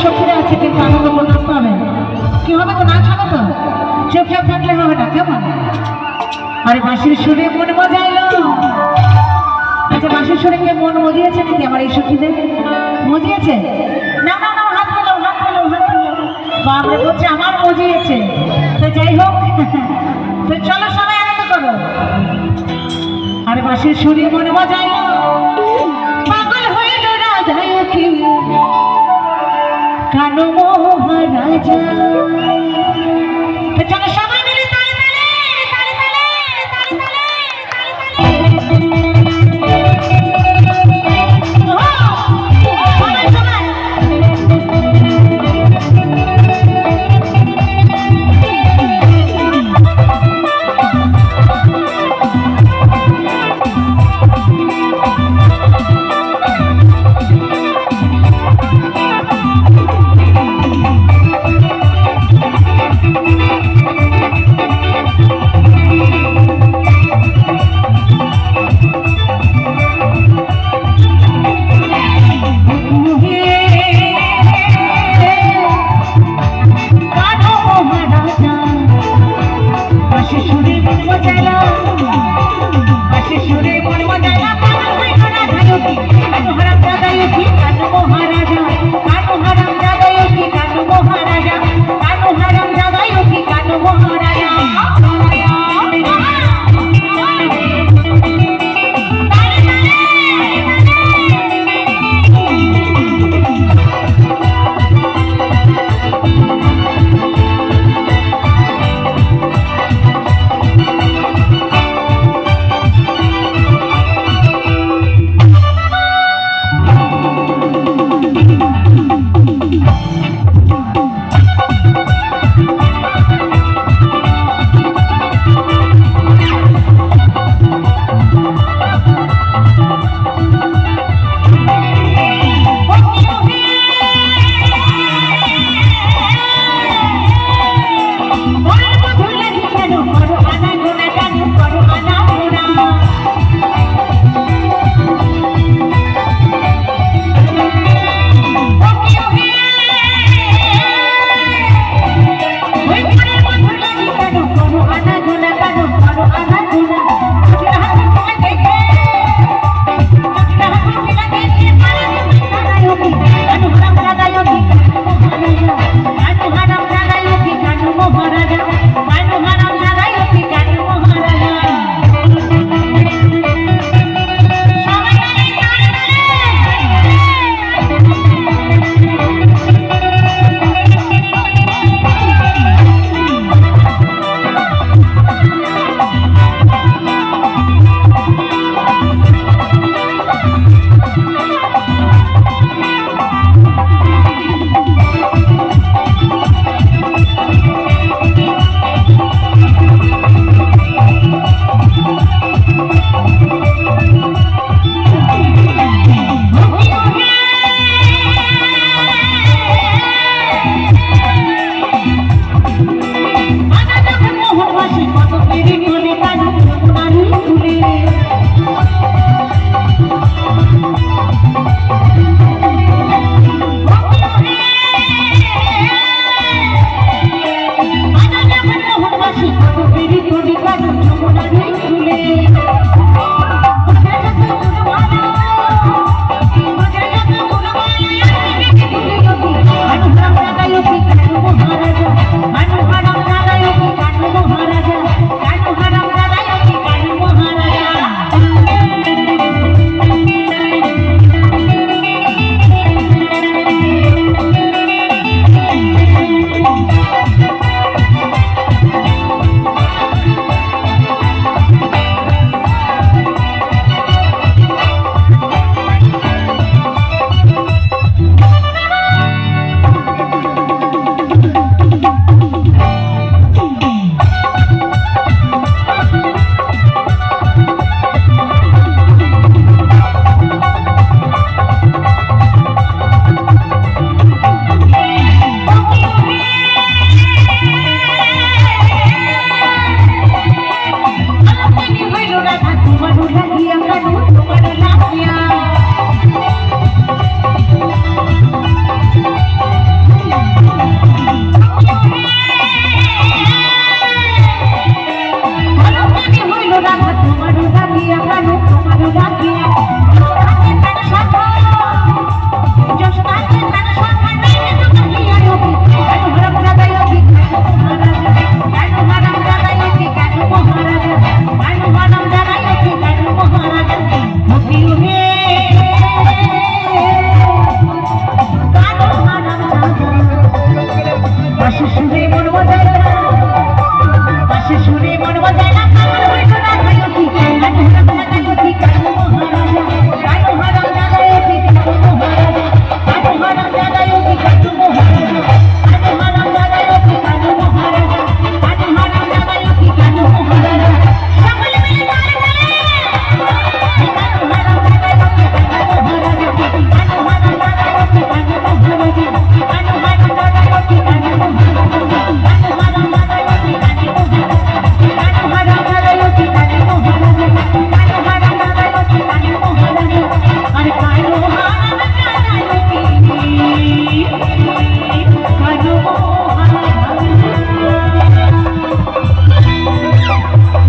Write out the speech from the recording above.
সখীরা আছে, কিন্তু আমাকে তো নাচতে হবে। কি হবে তো, নাচ হবে তো, চুপচাপ থাকলে হবে না, কেমন? আরে বাঁশির সুরে মন মজাইলো। আচ্ছা, বাঁশির সুরে কে মন মজিয়েছে নাকি আমার এই সখীদের? মজিয়েছে? না না না, হাত মেলাও, হাত মেলাও, হাত মেলাও। বাপরে, বলছে আমার মজিয়েছে। তো যাই হোক, তো চলো সবাই আনন্দ করো। আরে বাঁশির সুরে মন মজাইলো, পাগল হইল রাধায় কি কানো মহারাজা। তো চলো সবাই